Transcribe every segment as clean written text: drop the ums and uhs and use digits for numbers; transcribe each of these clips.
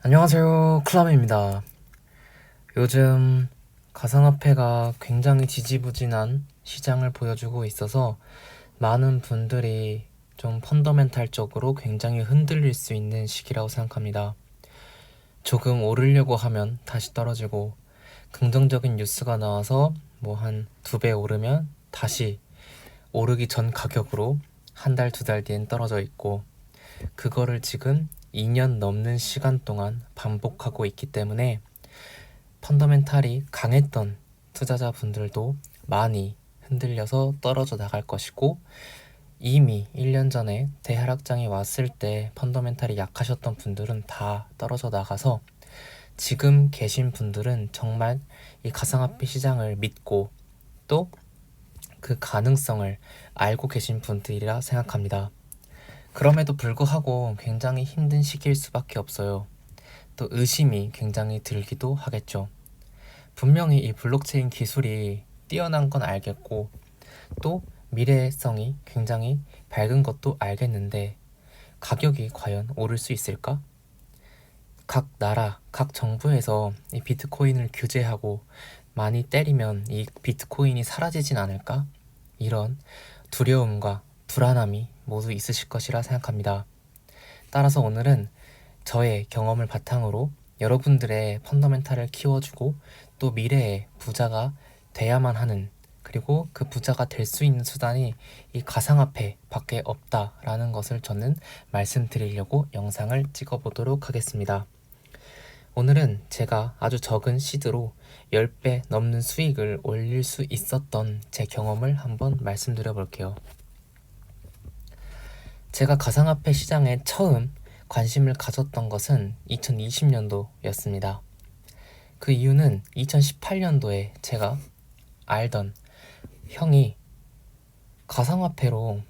안녕하세요, 클라메입니다. 요즘 가상화폐가 굉장히 지지부진한 시장을 보여주고 있어서 많은 분들이 좀 펀더멘탈적으로 굉장히 흔들릴 수 있는 시기라고 생각합니다. 조금 오르려고 하면 다시 떨어지고, 긍정적인 뉴스가 나와서 뭐 한 2배 오르면 다시 오르기 전 가격으로 한 달, 2달 뒤엔 떨어져 있고, 그거를 지금 2년 넘는 시간 동안 반복하고 있기 때문에 펀더멘탈이 강했던 투자자분들도 많이 흔들려서 떨어져 나갈 것이고, 이미 1년 전에 대하락장이 왔을 때 펀더멘탈이 약하셨던 분들은 다 떨어져 나가서 지금 계신 분들은 정말 이 가상화폐 시장을 믿고 또 그 가능성을 알고 계신 분들이라 생각합니다. 그럼에도 불구하고 굉장히 힘든 시기일 수밖에 없어요. 또 의심이 굉장히 들기도 하겠죠. 분명히 이 블록체인 기술이 뛰어난 건 알겠고 또 미래성이 굉장히 밝은 것도 알겠는데 가격이 과연 오를 수 있을까? 각 나라, 각 정부에서 이 비트코인을 규제하고 많이 때리면 이 비트코인이 사라지진 않을까? 이런 두려움과 불안함이 모두 있으실 것이라 생각합니다. 따라서 오늘은 저의 경험을 바탕으로 여러분들의 펀더멘탈을 키워주고 또 미래의 부자가 돼야만 하는, 그리고 그 부자가 될 수 있는 수단이 이 가상화폐 밖에 없다라는 것을 저는 말씀드리려고 영상을 찍어보도록 하겠습니다. 오늘은 제가 아주 적은 시드로 10배 넘는 수익을 올릴 수 있었던 제 경험을 한번 말씀드려 볼게요. 제가 가상화폐 시장에 처음 관심을 가졌던 것은 2020년도였습니다. 그 이유는 2018년도에 제가 알던 형이 가상화폐로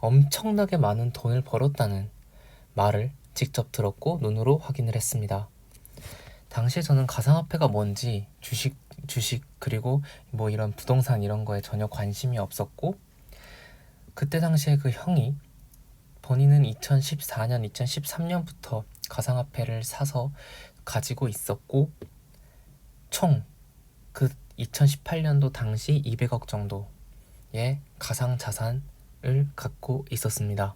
엄청나게 많은 돈을 벌었다는 말을 직접 들었고 눈으로 확인을 했습니다. 당시에 저는 가상화폐가 뭔지 주식 그리고 뭐 이런 부동산 이런 거에 전혀 관심이 없었고, 그때 당시에 그 형이 본인은 2014년, 2013년부터 가상화폐를 사서 가지고 있었고 총 그 2018년도 당시 200억 정도의 가상자산을 갖고 있었습니다.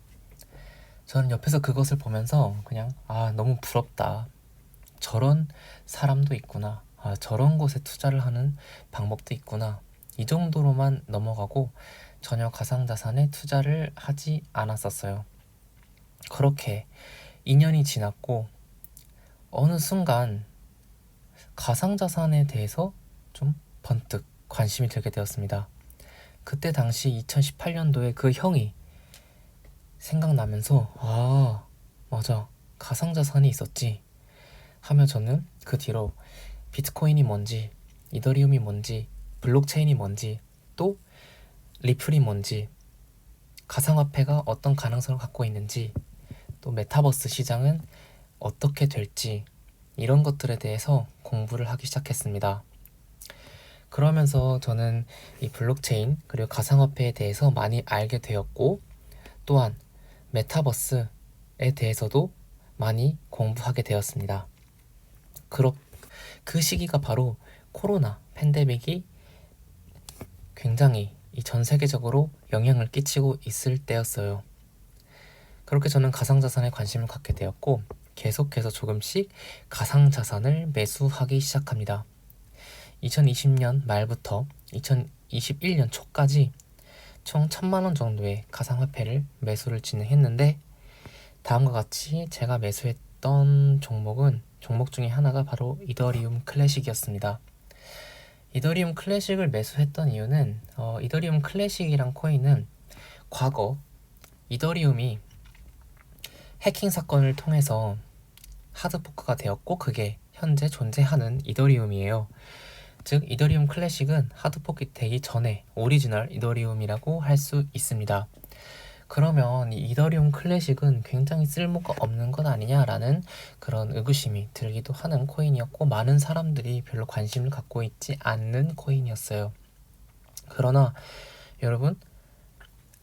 저는 옆에서 그것을 보면서 그냥 너무 부럽다. 저런 사람도 있구나. 저런 곳에 투자를 하는 방법도 있구나. 이 정도로만 넘어가고 전혀 가상자산에 투자를 하지 않았었어요. 그렇게 2년이 지났고 어느 순간 가상자산에 대해서 좀 번뜩 관심이 들게 되었습니다. 그때 당시 2018년도에 그 형이 생각나면서 맞아, 가상자산이 있었지 하며 저는 그 뒤로 비트코인이 뭔지, 이더리움이 뭔지, 블록체인이 뭔지, 또 리플이 뭔지, 가상화폐가 어떤 가능성을 갖고 있는지, 또 메타버스 시장은 어떻게 될지, 이런 것들에 대해서 공부를 하기 시작했습니다. 그러면서 저는 이 블록체인 그리고 가상화폐에 대해서 많이 알게 되었고, 또한 메타버스에 대해서도 많이 공부하게 되었습니다. 그 시기가 바로 코로나 팬데믹이 굉장히 전 세계적으로 영향을 끼치고 있을 때였어요. 그렇게 저는 가상자산에 관심을 갖게 되었고 계속해서 조금씩 가상자산을 매수하기 시작합니다. 2020년 말부터 2021년 초까지 총 1,000만 원 정도의 가상화폐를 매수를 진행했는데, 다음과 같이 제가 매수했던 종목 중에 하나가 바로 이더리움 클래식이었습니다. 이더리움 클래식을 매수했던 이유는 이더리움 클래식이란 코인은 과거 이더리움이 해킹 사건을 통해서 하드포크가 되었고 그게 현재 존재하는 이더리움이에요. 즉 이더리움 클래식은 하드포크 되기 전에 오리지널 이더리움이라고 할 수 있습니다. 그러면 이 이더리움 클래식은 굉장히 쓸모가 없는 것 아니냐라는 그런 의구심이 들기도 하는 코인이었고 많은 사람들이 별로 관심을 갖고 있지 않는 코인이었어요. 그러나 여러분,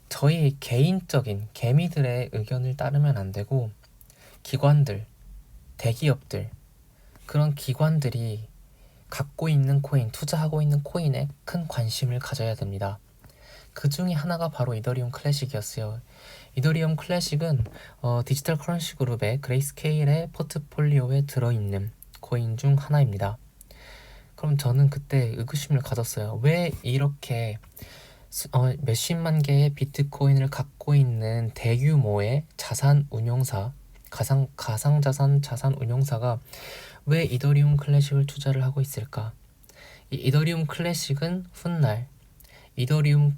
저희 개인적인 개미들의 의견을 따르면 안 되고 기관들, 대기업들, 그런 기관들이 갖고 있는 코인, 투자하고 있는 코인에 큰 관심을 가져야 됩니다. 그 중에 하나가 바로 이더리움 클래식이었어요. 이더리움 클래식은 디지털 커런시 그룹의 그레이스케일의 포트폴리오에 들어있는 코인 중 하나입니다. 그럼 저는 그때 의구심을 가졌어요. 왜 이렇게 몇십만 개의 비트코인을 갖고 있는 대규모의 자산 운용사, 가상자산 자산 운용사가 왜 이더리움 클래식을 투자를 하고 있을까? 이 이더리움 클래식은 훗날 이더리움의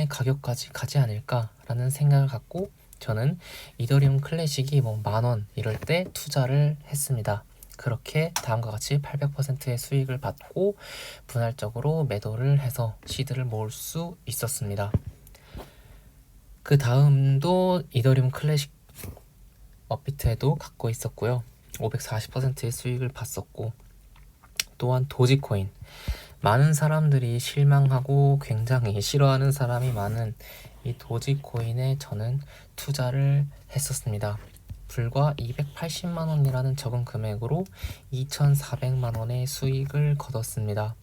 가격까지 가지 않을까라는 생각을 갖고 저는 이더리움 클래식이 뭐 10,000원 이럴 때 투자를 했습니다. 그렇게 다음과 같이 800%의 수익을 받고 분할적으로 매도를 해서 시드를 모을 수 있었습니다. 그 다음도 이더리움 클래식 업비트에도 갖고 있었고요. 540%의 수익을 봤었고, 또한 도지코인, 많은 사람들이 실망하고 굉장히 싫어하는 사람이 많은 이 도지코인에 저는 투자를 했었습니다. 불과 280만 원이라는 적은 금액으로 2,400만 원의 수익을 거뒀습니다.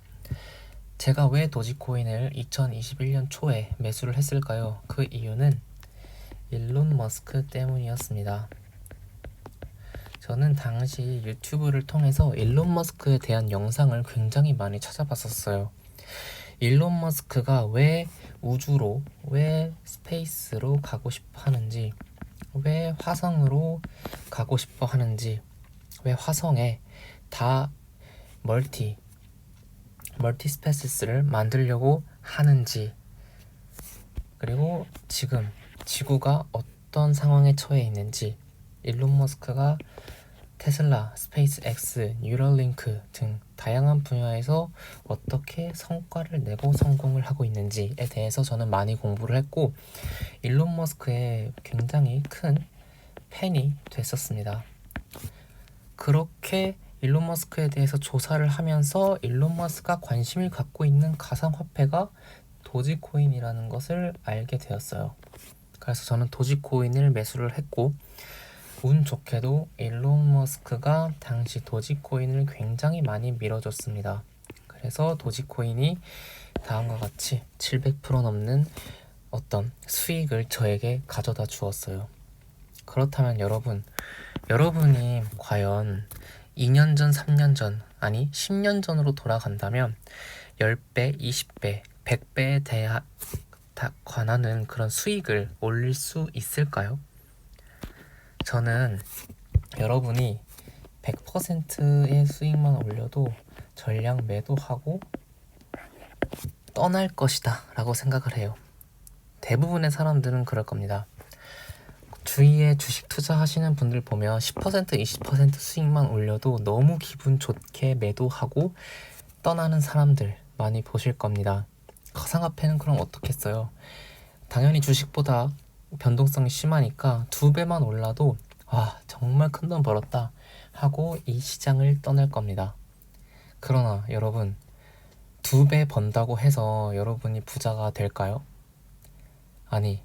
제가 왜 도지코인을 2021년 초에 매수를 했을까요? 그 이유는 일론 머스크 때문이었습니다. 저는 당시 유튜브를 통해서 일론 머스크에 대한 영상을 굉장히 많이 찾아봤었어요. 일론 머스크가 왜 우주로, 왜 스페이스로 가고 싶어 하는지, 왜 화성으로 가고 싶어 하는지, 왜 화성에 다 멀티스페시스를 만들려고 하는지, 그리고 지금 지구가 어떤 상황에 처해 있는지, 일론 머스크가 테슬라, 스페이스X, 뉴럴링크 등 다양한 분야에서 어떻게 성과를 내고 성공을 하고 있는지에 대해서 저는 많이 공부를 했고, 일론 머스크의 굉장히 큰 팬이 됐었습니다. 그렇게 일론 머스크에 대해서 조사를 하면서 일론 머스크가 관심을 갖고 있는 가상화폐가 도지코인이라는 것을 알게 되었어요. 그래서 저는 도지코인을 매수를 했고, 운 좋게도 일론 머스크가 당시 도지코인을 굉장히 많이 밀어줬습니다. 그래서 도지코인이 다음과 같이 700% 넘는 어떤 수익을 저에게 가져다 주었어요. 그렇다면 여러분이 과연 2년 전, 3년 전, 아니 10년 전으로 돌아간다면 10배, 20배, 100배에 관하는 그런 수익을 올릴 수 있을까요? 저는 여러분이 100%의 수익만 올려도 전량 매도하고 떠날 것이다 라고 생각을 해요. 대부분의 사람들은 그럴 겁니다. 주위에 주식 투자하시는 분들 보면 10%, 20% 수익만 올려도 너무 기분 좋게 매도하고 떠나는 사람들 많이 보실 겁니다. 가상화폐는 그럼 어떻겠어요? 당연히 주식보다 변동성이 심하니까 2배만 올라도 정말 큰 돈 벌었다 하고 이 시장을 떠날 겁니다. 그러나 여러분, 2배 번다고 해서 여러분이 부자가 될까요? 아니,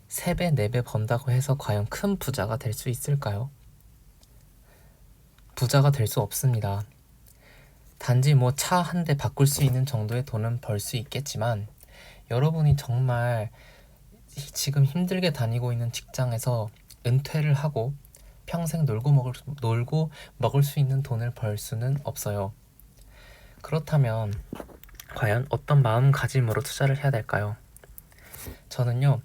3배, 4배 번다고 해서 과연 큰 부자가 될 수 있을까요? 부자가 될 수 없습니다. 단지 차 한 대 바꿀 수 있는 정도의 돈은 벌 수 있겠지만, 여러분이 정말 지금 힘들게 다니고 있는 직장에서 은퇴를 하고 평생 놀고 먹을 수 있는 돈을 벌 수는 없어요. 그렇다면 과연 어떤 마음가짐으로 투자를 해야 될까요? 저는요,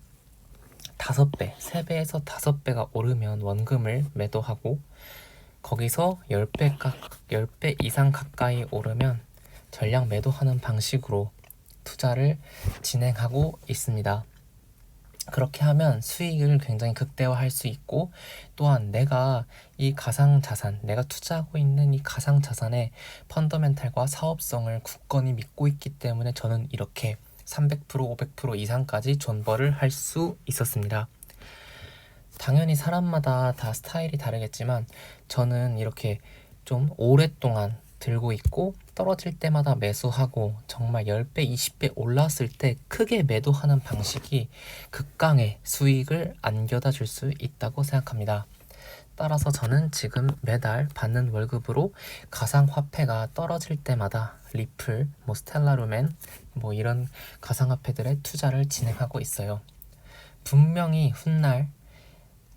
5배, 3배에서 5배가 오르면 원금을 매도하고, 거기서 10배 이상 가까이 오르면 전량 매도하는 방식으로 투자를 진행하고 있습니다. 그렇게 하면 수익을 굉장히 극대화할 수 있고, 또한 내가 이 가상자산, 내가 투자하고 있는 이 가상자산의 펀더멘탈과 사업성을 굳건히 믿고 있기 때문에 저는 이렇게 300%, 500% 이상까지 존버를 할 수 있었습니다. 당연히 사람마다 다 스타일이 다르겠지만 저는 이렇게 좀 오랫동안 들고 있고 떨어질 때마다 매수하고 정말 10배, 20배 올랐을 때 크게 매도하는 방식이 극강의 수익을 안겨다 줄 수 있다고 생각합니다. 따라서 저는 지금 매달 받는 월급으로 가상화폐가 떨어질 때마다 리플, 스텔라루멘 이런 가상화폐들의 투자를 진행하고 있어요. 분명히 훗날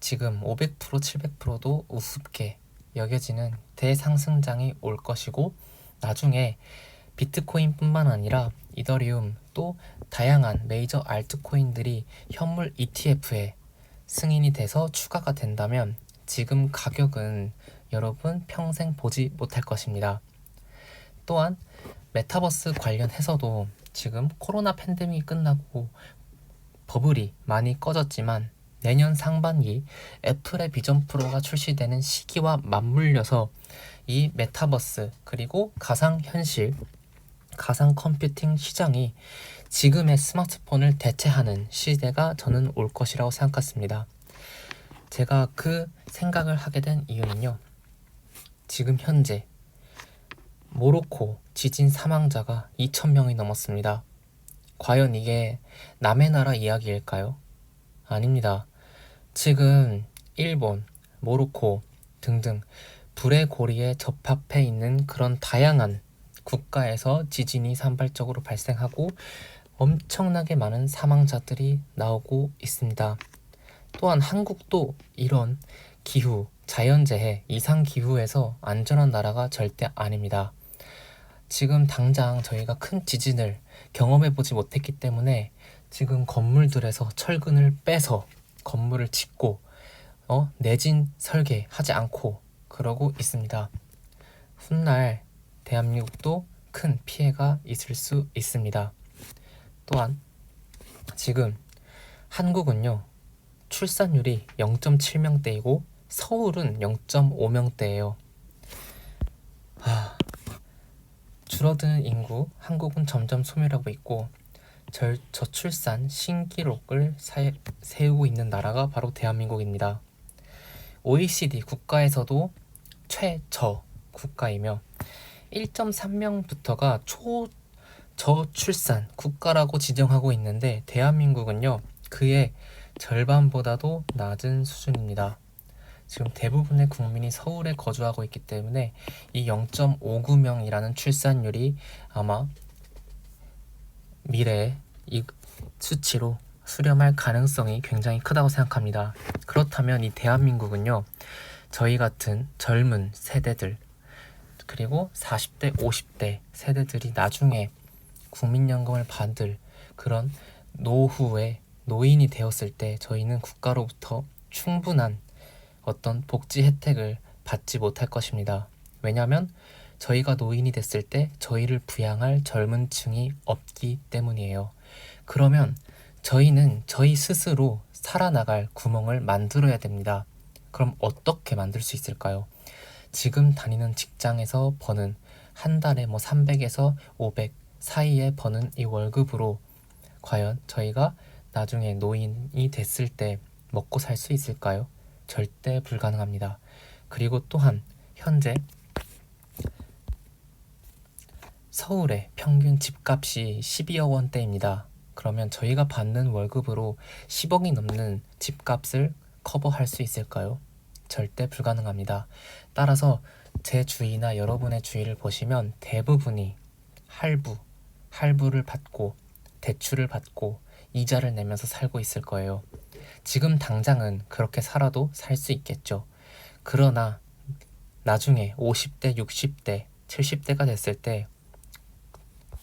지금 500%, 700%도 우습게 여겨지는 대상승장이 올 것이고, 나중에 비트코인뿐만 아니라 이더리움 또 다양한 메이저 알트코인들이 현물 ETF에 승인이 돼서 추가가 된다면 지금 가격은 여러분 평생 보지 못할 것입니다. 또한 메타버스 관련해서도 지금 코로나 팬데믹이 끝나고 버블이 많이 꺼졌지만 내년 상반기 애플의 비전 프로가 출시되는 시기와 맞물려서 이 메타버스 그리고 가상현실, 가상 컴퓨팅 시장이 지금의 스마트폰을 대체하는 시대가 저는 올 것이라고 생각했습니다. 제가 그 생각을 하게 된 이유는요, 지금 현재 모로코 지진 사망자가 2,000명이 넘었습니다. 과연 이게 남의 나라 이야기일까요? 아닙니다. 지금 일본, 모로코 등등 불의 고리에 접합해 있는 그런 다양한 국가에서 지진이 산발적으로 발생하고 엄청나게 많은 사망자들이 나오고 있습니다. 또한 한국도 이런 기후, 자연재해, 이상기후에서 안전한 나라가 절대 아닙니다. 지금 당장 저희가 큰 지진을 경험해보지 못했기 때문에 지금 건물들에서 철근을 빼서 건물을 짓고 내진 설계하지 않고 그러고 있습니다. 훗날 대한민국도 큰 피해가 있을 수 있습니다. 또한 지금 한국은요, 출산율이 0.7명대이고 서울은 0.5명대예요. 줄어드는 인구, 한국은 점점 소멸하고 있고 저출산 신기록을 세우고 있는 나라가 바로 대한민국입니다. OECD 국가에서도 최저 국가이며 1.3명부터가 초저출산 국가라고 지정하고 있는데 대한민국은요, 그의 절반보다도 낮은 수준입니다. 지금 대부분의 국민이 서울에 거주하고 있기 때문에 이 0.59명이라는 출산율이 아마 미래에 이 수치로 수렴할 가능성이 굉장히 크다고 생각합니다. 그렇다면 이 대한민국은요, 저희 같은 젊은 세대들 그리고 40대, 50대 세대들이 나중에 국민연금을 받을 그런 노후에 노인이 되었을 때 저희는 국가로부터 충분한 어떤 복지 혜택을 받지 못할 것입니다. 왜냐하면 저희가 노인이 됐을 때 저희를 부양할 젊은 층이 없기 때문이에요. 그러면 저희는 저희 스스로 살아나갈 구멍을 만들어야 됩니다. 그럼 어떻게 만들 수 있을까요? 지금 다니는 직장에서 버는 한 달에 300에서 500 사이에 버는 이 월급으로 과연 저희가 나중에 노인이 됐을 때 먹고 살 수 있을까요? 절대 불가능합니다. 그리고 또한 현재 서울의 평균 집값이 12억 원대입니다. 그러면 저희가 받는 월급으로 10억이 넘는 집값을 커버할 수 있을까요? 절대 불가능합니다. 따라서 제 주위나 여러분의 주위를 보시면 대부분이 할부를 받고 대출을 받고 이자를 내면서 살고 있을 거예요. 지금 당장은 그렇게 살아도 살 수 있겠죠. 그러나 나중에 50대, 60대, 70대가 됐을 때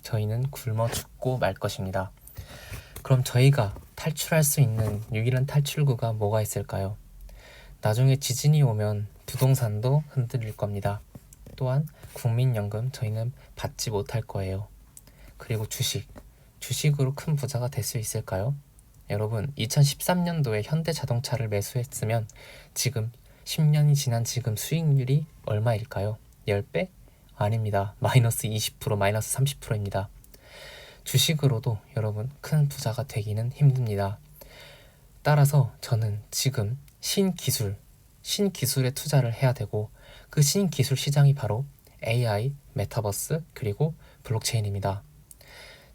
저희는 굶어 죽고 말 것입니다. 그럼 저희가 탈출할 수 있는 유일한 탈출구가 뭐가 있을까요? 나중에 지진이 오면 부동산도 흔들릴 겁니다. 또한 국민연금 저희는 받지 못할 거예요. 그리고 주식으로 큰 부자가 될 수 있을까요? 여러분, 2013년도에 현대자동차를 매수했으면 지금 10년이 지난 지금 수익률이 얼마일까요? 10배? 아닙니다. 마이너스 20%, 마이너스 30%입니다. 주식으로도 여러분 큰 부자가 되기는 힘듭니다. 따라서 저는 지금 신기술에 투자를 해야 되고 그 신기술 시장이 바로 AI, 메타버스, 그리고 블록체인입니다.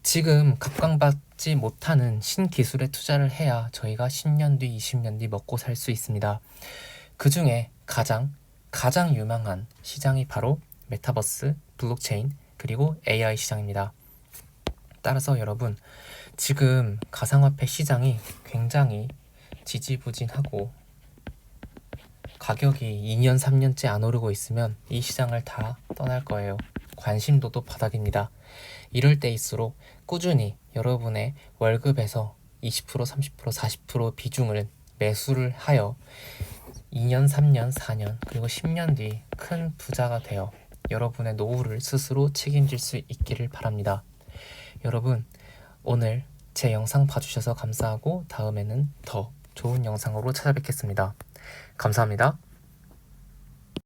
지금 각광받지 못하는 신기술에 투자를 해야 저희가 10년 뒤, 20년 뒤 먹고 살 수 있습니다. 그 중에 가장 유망한 시장이 바로 메타버스, 블록체인, 그리고 AI 시장입니다. 따라서 여러분, 지금 가상화폐 시장이 굉장히 지지부진하고 가격이 2년, 3년째 안 오르고 있으면 이 시장을 다 떠날 거예요. 관심도도 바닥입니다. 이럴 때일수록 꾸준히 여러분의 월급에서 20%, 30%, 40% 비중을 매수를 하여 2년, 3년, 4년, 그리고 10년 뒤 큰 부자가 되어 여러분의 노후를 스스로 책임질 수 있기를 바랍니다. 여러분, 오늘 제 영상 봐주셔서 감사하고 다음에는 더 좋은 영상으로 찾아뵙겠습니다. 감사합니다.